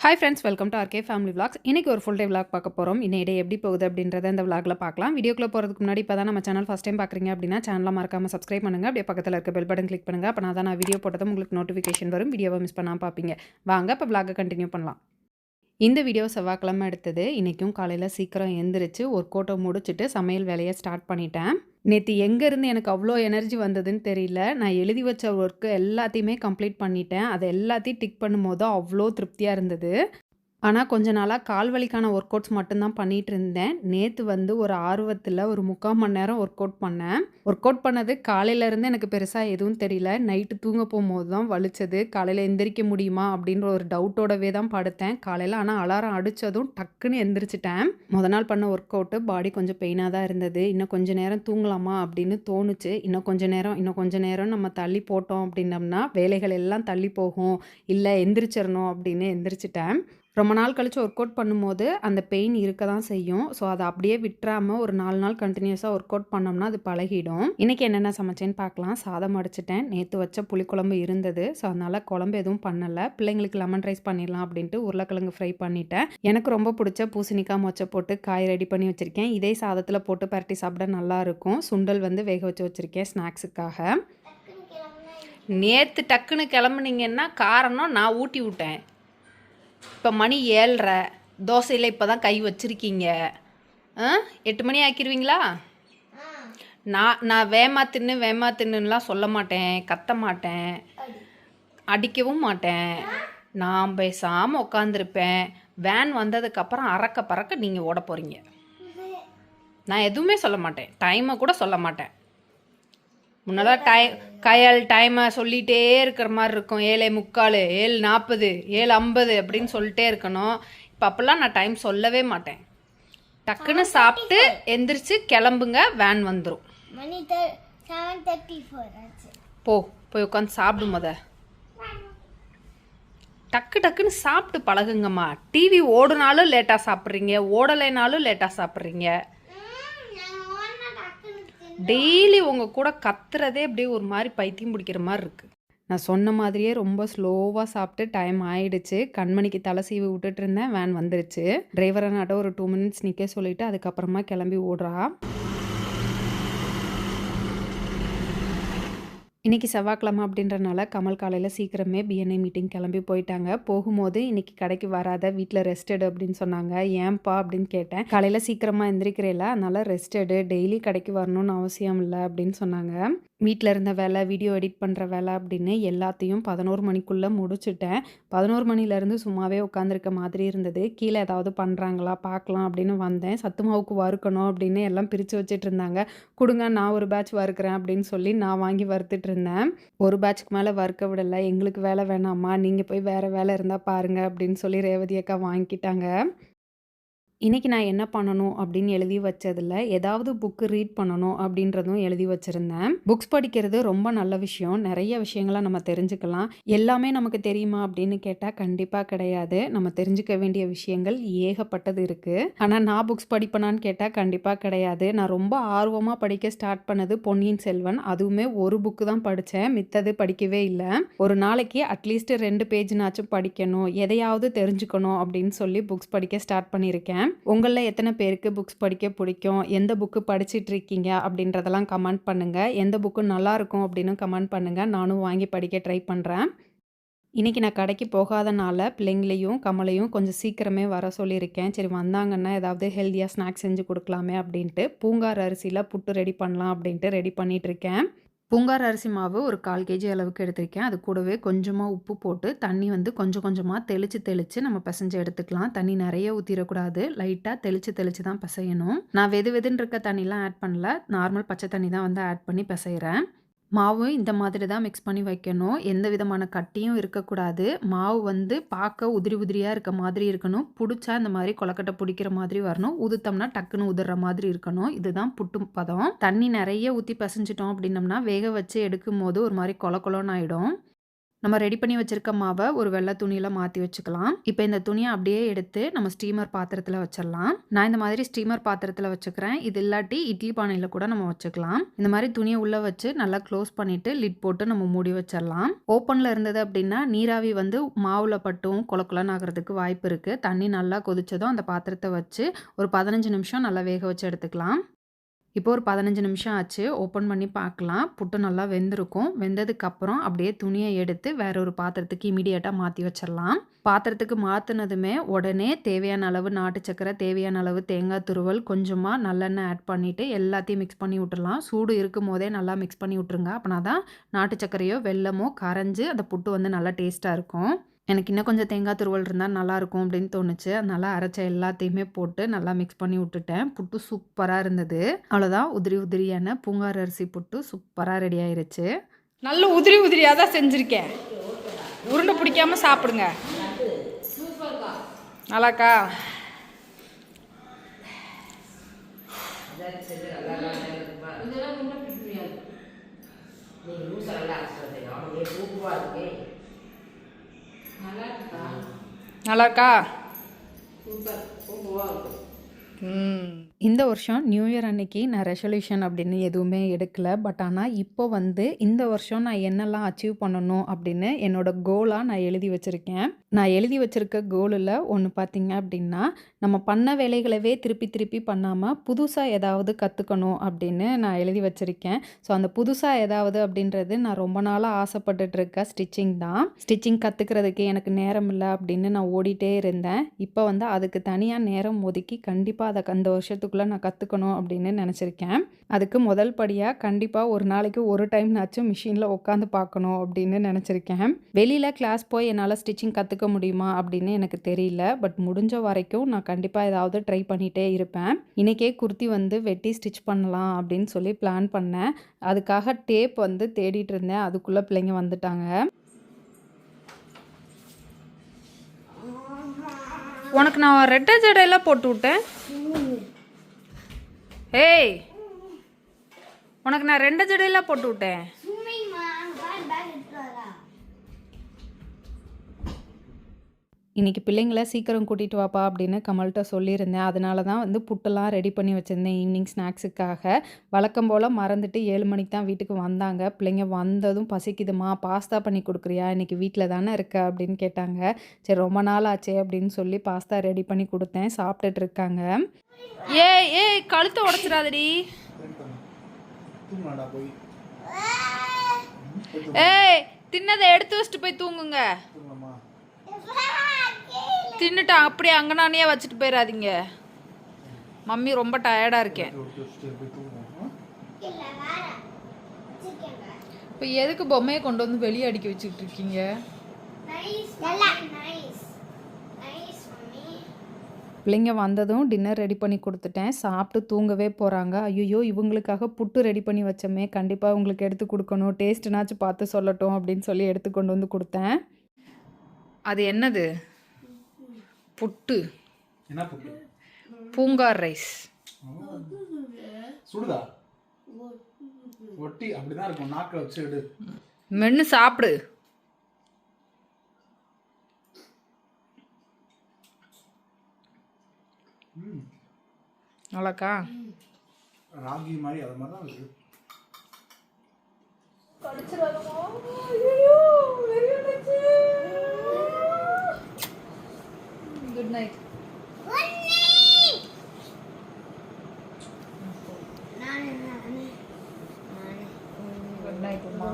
Hi friends, welcome to RK family vlogs. இன்றைக்கி ஒரு full day vlog பார்க்க போகிறோம். இன்னைய டே எப்படி போகுது அப்படின்றத இந்த விளாகில் பார்க்கலாம். வீடியோக்குள்ளே போகிறதுக்கு முன்னாடி இப்போ தான் நம்ம சேனல் ஃபஸ்ட் டைம் பார்க்குறீங்க அப்படின்னா சேனலை மறக்காமல் சப்ஸ்கிரைப் பண்ணுங்கள். அப்படியே பக்கத்தில் இருக்க பெல் பட்டன் கிளிக் பண்ணுங்கள். அப்போ நான் வீடியோ போட்டதும் உங்களுக்கு நோட்டிஃபிகேஷன் வரும். வீடியோவை மிஸ் பண்ணாமல் பார்ப்பீங்க. வாங்க இப்போ விளாகை கண்டினியூ பண்ணலாம். இந்த வீடியோ செவ்வாய்க்கிழமை எடுத்தது. இன்றைக்கும் காலையில் சீக்கிரம் எழுந்திரிச்சு ஒர்க் அவுட்டை முடிச்சுட்டு சமையல் வேலையை ஸ்டார்ட் பண்ணிட்டேன். நேற்று எங்கேருந்து எனக்கு அவ்வளோ எனர்ஜி வந்ததுன்னு தெரியல. நான் எழுதி வச்ச ஒர்க்கு எல்லாத்தையுமே கம்ப்ளீட் பண்ணிட்டேன். அதை எல்லாத்தையும் டிக் பண்ணும்போது அவ்வளோ திருப்தியாக இருந்தது. ஆனால் கொஞ்ச நாளாக கால் வலிக்கான ஒர்க் அவுட்ஸ் மட்டும்தான் பண்ணிகிட்டு இருந்தேன். நேற்று ஒரு ஆர்வத்தில் ஒரு 3/4 மணி நேரம் ஒர்க் அவுட் பண்ணேன். ஒர்க் அவுட் பண்ணது காலையிலேருந்து எனக்கு பெருசாக எதுவும் தெரியல. நைட்டு தூங்க போகும்போது தான் வலிச்சது. காலையில் எந்திரிக்க முடியுமா அப்படின்ற ஒரு டவுட்டோடவே தான் படுத்தேன் காலையில். ஆனால் அலாரம் அடித்ததும் டக்குன்னு எந்திரிச்சிட்டேன். நாள் பண்ண ஒர்க் அவுட்டு பாடி கொஞ்சம் பெயினாக தான் இருந்தது. இன்னும் கொஞ்சம் நேரம் தூங்கலாமா அப்படின்னு தோணுச்சு. இன்னும் கொஞ்சம் நேரம் நம்ம தள்ளி போட்டோம் அப்படின்னம்னா வேலைகள் எல்லாம் தள்ளி போகும், இல்லை எந்திரிச்சிடணும் அப்படின்னு எந்திரிச்சிட்டேன். ரொம்ப நாள் கழித்து ஒர்க் அவுட் பண்ணும்போது அந்த பெயின் இருக்க தான் செய்யும். ஸோ அதை அப்படியே விட்டுறாமல் ஒரு 4 நாள் கண்டினியூஸாக ஒர்க் அவுட் பண்ணோம்னா அது பழகிடும். இன்றைக்கி என்னென்ன சமைச்சேன்னு பார்க்கலாம். சாதம் அடிச்சிட்டேன். நேற்று வச்ச புளிக்குழம்பு இருந்தது. ஸோ அதனால் குழம்பு எதுவும் பண்ணலை. பிள்ளைங்களுக்கு லெமன் ரைஸ் பண்ணிடலாம் அப்படின்ட்டு உருளைக்கிழங்கு ஃப்ரை பண்ணிட்டேன். எனக்கு ரொம்ப பிடிச்ச பூசணிக்காய் மொச்சை போட்டு காய் ரெடி பண்ணி வச்சுருக்கேன். இதே சாதத்தில் போட்டு பரட்டி சாப்பிட நல்லாயிருக்கும். சுண்டல் வேக வச்சு வச்சுருக்கேன் ஸ்நாக்ஸுக்காக. நேற்று டக்குன்னு கிளம்புனீங்கன்னா காரணம் நான் ஊட்டி விட்டேன். இப்போ மணி 7:30. தோசையில் இப்போ தான் கை வச்சுருக்கீங்க. 8 மணி ஆக்கிடுவீங்களா? நான் வேமா தின்னுலாம் சொல்ல மாட்டேன், கத்த மாட்டேன், அடிக்கவும் மாட்டேன். நான் பேசாமல் உட்காந்துருப்பேன். வேன் வந்ததுக்கப்புறம் அறக்க பறக்க நீங்கள் ஓட போகிறீங்க. நான் எதுவுமே சொல்ல மாட்டேன், டைமை கூட சொல்ல மாட்டேன். முன்னெல்லாம் டைமை சொல்லிகிட்டே இருக்கிற மாதிரி இருக்கும். 7:45, 7:40, 7:50 அப்படின்னு சொல்லிட்டே இருக்கணும். இப்போ அப்போல்லாம் நான் டைம் சொல்லவே மாட்டேன். டக்குன்னு சாப்பிட்டு எந்திரிச்சு கிளம்புங்க, வேன் வந்துடும். போய் உட்காந்து சாப்பிடும். டக்குன்னு சாப்பிட்டு பழகுங்கம்மா. டிவி ஓடுனாலும் லேட்டாக சாப்பிட்றீங்க, ஓடலைனாலும் லேட்டாக சாப்பிட்றீங்க. டெய்லி உங்கள் கூட கத்துறதே அப்படியே ஒரு மாதிரி பைத்தியம் பிடிக்கிற மாதிரி இருக்குது. நான் சொன்ன மாதிரியே ரொம்ப ஸ்லோவாக சாப்பிட்டு டைம் ஆயிடுச்சு. கண்மணிக்கு தலை சீவி விட்டுட்டு இருந்தேன். வேன் வந்துருச்சு. டிரைவரை நாட்ட ஒரு 2 மினிட்ஸ் நிற்க சொல்லிவிட்டு அதுக்கப்புறமா கிளம்பி ஓடுறா. இன்றைக்கி செவ்வாய்க்கிழமை அப்படின்றனால கமல் காலையில் சீக்கிரமே பிஎன்ஐ மீட்டிங் கிளம்பி போயிட்டாங்க. போகும்போது இன்றைக்கி கடைக்கு வராத, வீட்டில் ரெஸ்டடு அப்படின்னு சொன்னாங்க. ஏன்பா அப்படின்னு கேட்டேன். காலையில் சீக்கிரமாக எந்திரிக்கிறேல, அதனால் ரெஸ்டடு, டெய்லி கடைக்கு வரணும்னு அவசியம் இல்லை அப்படின்னு சொன்னாங்க. வீட்டில் இருந்த வேலை, வீடியோ எடிட் பண்ணுற வேலை அப்படின்னு எல்லாத்தையும் 11 மணிக்குள்ளே முடிச்சுட்டேன். 11 மணிலேருந்து சும்மாவே உட்காந்துருக்க மாதிரி இருந்தது. கீழே ஏதாவது பண்ணுறாங்களா பார்க்கலாம் அப்படின்னு வந்தேன். சத்து மாவுக்கு வறுக்கணும் அப்படின்னு எல்லாம் பிரித்து வச்சுட்டு இருந்தாங்க. கொடுங்க, நான் ஒரு பேட்ச் வறுக்கிறேன் அப்படின்னு சொல்லி நான் வாங்கி வறுத்துட்டு இருந்தேன். ஒரு பேட்ச்க்கு மேலே வறுக்க விடலை. எங்களுக்கு வேலை வேணாமா, நீங்கள் போய் வேறு வேலை இருந்தால் பாருங்கள் அப்படின்னு சொல்லி ரேவதி அக்கா வாங்கிக்கிட்டாங்க. இன்றைக்கி நான் என்ன பண்ணணும் அப்படின்னு எழுதி வச்சதில் ஏதாவது புக்கு ரீட் பண்ணணும் அப்படின்றதும் எழுதி வச்சுருந்தேன். புக்ஸ் படிக்கிறது ரொம்ப நல்ல விஷயம். நிறைய விஷயங்களை நம்ம தெரிஞ்சுக்கலாம். எல்லாமே நமக்கு தெரியுமா அப்படின்னு கேட்டால் கண்டிப்பாக கிடையாது. நம்ம தெரிஞ்சுக்க வேண்டிய விஷயங்கள் ஏகப்பட்டது இருக்குது. ஆனால் நான் புக்ஸ் படிப்பேனான்னு கேட்டால் கண்டிப்பாக கிடையாது. நான் ரொம்ப ஆர்வமாக படிக்க ஸ்டார்ட் பண்ணது பொன்னியின் செல்வன். அதுவுமே ஒரு புக்கு தான் படித்தேன், மித்தது படிக்கவே இல்லை. ஒரு நாளைக்கு அட்லீஸ்ட் 2 பேஜ்னாச்சும் படிக்கணும், எதையாவது தெரிஞ்சுக்கணும் அப்படின்னு சொல்லி புக்ஸ் படிக்க ஸ்டார்ட் பண்ணியிருக்கேன். உங்களில் எத்தனை பேருக்கு புக்ஸ் படிக்க பிடிக்கும், எந்த புக்கு படிச்சுட்டு இருக்கீங்க அப்படின்றதெல்லாம் கமெண்ட் பண்ணுங்கள். எந்த புக்கு நல்லாயிருக்கும் அப்படின்னு கமெண்ட் பண்ணுங்கள். நானும் வாங்கி படிக்க ட்ரை பண்ணுறேன். இன்றைக்கி நான் கடைக்கு போகாதனால பிள்ளைங்களையும் கமலையும் கொஞ்சம் சீக்கிரமே வர சொல்லியிருக்கேன். சரி வந்தாங்கன்னா ஏதாவது ஹெல்த்தியாக ஸ்நாக்ஸ் செஞ்சு கொடுக்கலாமே அப்படின்ட்டு பூங்கார் அரிசியில் புட்டு ரெடி பண்ணலாம் அப்படின்ட்டு ரெடி பண்ணிகிட்ருக்கேன். பூங்கார் அரிசி மாவு ஒரு 1/4 கேஜி அளவுக்கு எடுத்திருக்கேன். அது கூடவே கொஞ்சமாக உப்பு போட்டு தண்ணி கொஞ்சம் கொஞ்சமாக தெளித்து நம்ம பிசைஞ்சு எடுத்துக்கலாம். தண்ணி நிறைய ஊற்றிடக்கூடாது, லைட்டாக தெளித்து தான் பிசையணும். நான் வெதுன்னு இருக்க தண்ணிலாம் ஆட் பண்ணல, நார்மல் பச்சை தண்ணி தான் ஆட் பண்ணி பிசைகிறேன். மாவு இந்த மாதிரி தான் மிக்ஸ் பண்ணி வைக்கணும். எந்த விதமான கட்டியும் இருக்கக்கூடாது. மாவு பார்க்க உதிரியாக இருக்க மாதிரி இருக்கணும். பிடிச்சா இந்த மாதிரி கொலக்கட்டை பிடிக்கிற மாதிரி வரணும். உதுத்தோம்னா டக்குன்னு உதிர்ற மாதிரி இருக்கணும். இதுதான் புட்டு பதம். தண்ணி நிறைய ஊற்றி பிசைஞ்சிட்டோம் அப்படின்னம்னா வேக வச்சு எடுக்கும் போது ஒரு மாதிரி கொலன்னு ஆகிடும். நம்ம ரெடி பண்ணி வச்சிருக்க மாவை ஒரு வெள்ளை துணியில மாத்தி வச்சுக்கலாம். இப்போ இந்த துணியை அப்படியே எடுத்து நம்ம ஸ்டீமர் பாத்திரத்துல வச்சிடலாம். நான் இந்த மாதிரி ஸ்டீமர் பாத்திரத்துல வச்சுக்கிறேன். இது இல்லாட்டி இட்லி பானையில கூட நம்ம வச்சுக்கலாம். இந்த மாதிரி துணியை உள்ள வச்சு நல்லா க்ளோஸ் பண்ணிட்டு லிட் போட்டு நம்ம மூடி வச்சிடலாம். ஓப்பன்ல இருந்தது அப்படின்னா நீராவி வந்து மாவுல பட்டும் கொலக்குலன்னு ஆகிறதுக்கு வாய்ப்பு இருக்கு. தண்ணி நல்லா கொதிச்சதும் அந்த பாத்திரத்தை வச்சு ஒரு 15 நிமிஷம் நல்லா வேக வச்சு எடுத்துக்கலாம். இப்போ ஒரு 15 நிமிஷம் ஆச்சு. ஓப்பன் பண்ணி பார்க்கலாம். புட்டு நல்லா வெந்திருக்கும். வெந்ததுக்கப்புறம் அப்படியே துணியை எடுத்து வேற ஒரு பாத்திரத்துக்கு இமிடியேட்டா மாத்தி வச்சிடலாம். பாத்திரத்துக்கு மாத்துனதுமே உடனே தேவையான அளவு நாட்டு சர்க்கரை, தேவையான அளவு தேங்காய் துருவல், கொஞ்சமா நல்லெண்ணெய் ஆட் பண்ணிட்டு எல்லாத்தையும் மிக்ஸ் பண்ணி விட்டுறலாம். சூடு இருக்கும்போதே நல்லா மிக்ஸ் பண்ணி விட்டுருங்க. அப்பனா தான் நாட்டு சர்க்கரையோ வெல்லமோ கரைஞ்சு அந்த புட்டு வந்து நல்லா டேஸ்ட்டா இருக்கும். எனக்கு இன்னும் கொஞ்சம் தேங்காய் துருவல் இருந்தால் நல்லாயிருக்கும் அப்படின்னு தோணுச்சு. அதனால அரைச்ச எல்லாத்தையுமே போட்டு நல்லா மிக்ஸ் பண்ணி விட்டுட்டேன். புட்டு சூப்பராக இருந்தது. அவ்வளோதான், உதிரி உதிரியான பூங்கார் அரிசி புட்டு சூப்பராக ரெடி ஆயிருச்சு. நல்ல உதிரி உதிரியாக தான் செஞ்சுருக்கேன். உருண்டை பிடிக்காம சாப்பிடுங்க. நல்லாக்கா? நல்லாக்கா? இந்த வருஷம் நியூ இயர் அன்னைக்கு நான் ரெசல்யூஷன் அப்படின்னு எதுவுமே எடுக்கல. பட் ஆனால் இப்போ வந்து இந்த வருஷம் நான் என்னெல்லாம் அச்சீவ் பண்ணணும் அப்படின்னு என்னோட கோலாக நான் எழுதி வச்சுருக்கேன். நான் எழுதி வச்சுருக்க கோலில் ஒன்று பார்த்தீங்க அப்படின்னா, நம்ம பண்ண வேலைகளவே திருப்பி திருப்பி பண்ணாமல் புதுசாக ஏதாவது கற்றுக்கணும் அப்படின்னு நான் எழுதி வச்சுருக்கேன். ஸோ அந்த புதுசாக ஏதாவது அப்படின்றது நான் ரொம்ப நாளாக ஆசைப்பட்டுட்டு இருக்க ஸ்டிச்சிங் தான். ஸ்டிச்சிங் கற்றுக்கிறதுக்கு எனக்கு நேரம் இல்லை அப்படின்னு நான் ஓடிட்டே இருந்தேன். இப்போ வந்து அதுக்கு தனியாக நேரம் ஒதுக்கி கண்டிப்பாக அதை அந்த வருஷத்துக்குள்ளே நான் கற்றுக்கணும் அப்படின்னு நினச்சிருக்கேன். அதுக்கு முதல் படியாக கண்டிப்பாக ஒரு நாளைக்கு ஒரு டைம்னாச்சும் மிஷினில் உட்காந்து பார்க்கணும் அப்படின்னு நினச்சிருக்கேன். வெளியில் கிளாஸ் போய் என்னால் ஸ்டிச்சிங் கற்றுக்க முடியுமா அப்படின்னு எனக்கு தெரியல. பட் முடிஞ்ச வரைக்கும் நான் கண்டிப்பாக ஏதாவது ட்ரை பண்ணிகிட்டே இருப்பேன். இன்றைக்கே குர்த்தி வந்து வெட்டி ஸ்டிச் பண்ணலாம் அப்படின்னு சொல்லி பிளான் பண்ணேன். அதுக்காக டேப் வந்து தேடிட்டு இருந்தேன். அதுக்குள்ளே பிள்ளைங்க வந்துட்டாங்க. உனக்கு நான் ரெட்டை ஜடையெல்லாம் போட்டு விட்டேன். ஏய், உனக்கு நான் 2 ஜடையெல்லாம் போட்டு விட்டேன். இன்றைக்கி பிள்ளைங்கள சீக்கிரம் கூட்டிகிட்டு வாப்பா அப்படின்னு கமல்கிட்ட சொல்லியிருந்தேன். அதனால தான் வந்து புட்டெல்லாம் ரெடி பண்ணி வச்சுருந்தேன் ஈவினிங் ஸ்நாக்ஸுக்காக. வழக்கம் போல் மறந்துட்டு 7 மணிக்கு தான் வீட்டுக்கு வந்தாங்க. பிள்ளைங்க வந்ததும் பசிக்குதுமா, பாஸ்தா பண்ணி கொடுக்குறியா, இன்றைக்கி வீட்டில் தானே இருக்க அப்படின்னு கேட்டாங்க. சரி ரொம்ப நாள் ஆச்சே அப்படின்னு சொல்லி பாஸ்தா ரெடி பண்ணி கொடுத்தேன். சாப்பிட்டுட்டு இருக்காங்க. ஏய் ஏய், கழுத்தை உடச்சிடாதடி. ஏய், தின்னதை எடுத்து வச்சுட்டு போய் தூங்குங்க. தின்னுட்டு அப்படியே அங்கனானே வச்சுட்டு போயிடாதீங்க. மம்மி ரொம்ப டயர்டாக இருக்கேன். இப்போ எதுக்கு பொம்மையை கொண்டு வந்து வெளியே அடிக்க வச்சுக்கிட்டு இருக்கீங்க? பிள்ளைங்க வந்ததும் டின்னர் ரெடி பண்ணி கொடுத்துட்டேன். சாப்பிட்டு தூங்கவே போகிறாங்க. ஐயோ இவங்களுக்காக புட்டு ரெடி பண்ணி வச்சோமே, கண்டிப்பாக உங்களுக்கு எடுத்து கொடுக்கணும், டேஸ்ட்டுனாச்சும் பார்த்து சொல்லட்டும் அப்படின்னு சொல்லி எடுத்து கொண்டு வந்து கொடுத்தேன். அது என்னது? புட்டு. என்ன புட்டு? பூங்கார் ரைஸ். சுடுதா? ஒட்டி அப்படிதான் இருக்கும். நாக்கில் வச்சு எடு. மென்னு சாப்பிடு. நல்லாக்கா? ராகி மாதிரி அது மாதிரி தான் இருக்கு. Good night. Good night Uma.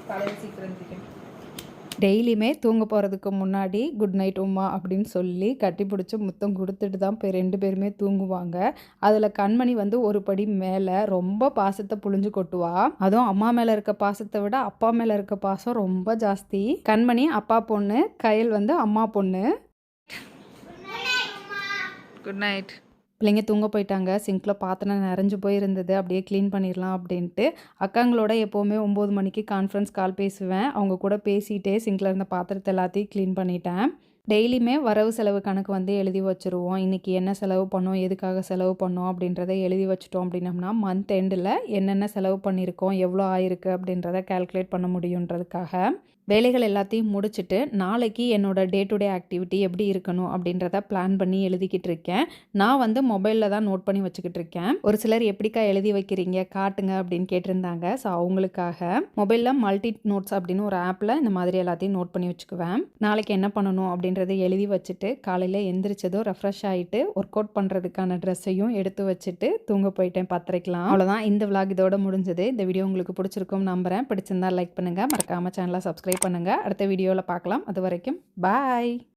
காலையில் சீக்கிரம் எந்திரிக்கணும். டெய்லியுமே தூங்க போகிறதுக்கு முன்னாடி குட் நைட் உமா அப்படின்னு சொல்லி கட்டி பிடிச்சி முத்தம் கொடுத்துட்டு தான் போய் 2 பேருமே தூங்குவாங்க. அதில் கண்மணி வந்து ஒரு படி மேலே ரொம்ப பாசத்தை புழிஞ்சு கொட்டுவா. அதுவும் அம்மா மேலே இருக்க பாசத்தை விட அப்பா மேலே இருக்க பாசம் ரொம்ப ஜாஸ்தி. கண்மணி அப்பா பொண்ணு, கயல் வந்து அம்மா பொண்ணு. Good night. பிள்ளைங்க தூங்க போயிட்டாங்க. சிங்கில் பாத்திரம் நிறைஞ்சு போயிருந்தது, அப்படியே க்ளீன் பண்ணிடலாம் அப்படின்ட்டு. அக்காங்களோட எப்போவுமே 9 மணிக்கு கான்ஃபரன்ஸ் கால் பேசுவேன். அவங்க கூட பேசிகிட்டே சிங்கில் இருந்த பாத்திரத்தை எல்லாத்தையும் க்ளீன் பண்ணிட்டேன். டெய்லியுமே வரவு செலவு கணக்கு வந்து எழுதி வச்சுருவோம். இன்றைக்கி என்ன செலவு பண்ணோம், எதுக்காக செலவு பண்ணோம் அப்படின்றத எழுதி வச்சுட்டோம் அப்படின்னம்னா, மந்த் எண்டில் என்னென்ன செலவு பண்ணியிருக்கோம், எவ்வளோ ஆயிருக்கு அப்படின்றத கால்குலேட் பண்ண முடியுன்றதுக்காக வேலைகள் எல்லாத்தையும் முடிச்சுட்டு நாளைக்கு என்னோட டே டு டே ஆக்டிவிட்டி எப்படி இருக்கணும் அப்படின்றத பிளான் பண்ணி எழுதிக்கிட்டு இருக்கேன். நான் வந்து மொபைலில் தான் நோட் பண்ணி வச்சுக்கிட்டு இருக்கேன். ஒரு சிலர் எப்படிக்கா எழுதி வைக்கிறீங்க காட்டுங்க அப்படின்னு கேட்டிருந்தாங்க. ஸோ அவங்களுக்காக மொபைலில் மல்டி நோட்ஸ் அப்படின்னு ஒரு ஆப்பில் இந்த மாதிரி எல்லாத்தையும் நோட் பண்ணி வச்சுக்குவேன். நாளைக்கு என்ன பண்ணணும் அப்படின்றத எழுதி வச்சுட்டு காலையில் எந்திரிச்சதும் ரெஃப்ரெஷ் ஆகிட்டு ஒர்க் அவுட் பண்ணுறதுக்கான ட்ரெஸ்ஸையும் எடுத்து வச்சுட்டு தூங்க போயிட்டேன் 10:30க்கலாம். அவ்வளோதான், இந்த விளாக் இதோட முடிஞ்சது. இந்த வீடியோ உங்களுக்கு பிடிச்சிருக்கும் நம்புறேன். பிடிச்சிருந்தா லைக் பண்ணுங்கள், மறக்காமல் சேனலை சப்ஸ்கிரைப் பண்ணுங்கள். அடுத்த வீடியோவில் பார்க்கலாம். அது வரைக்கும் பாய்.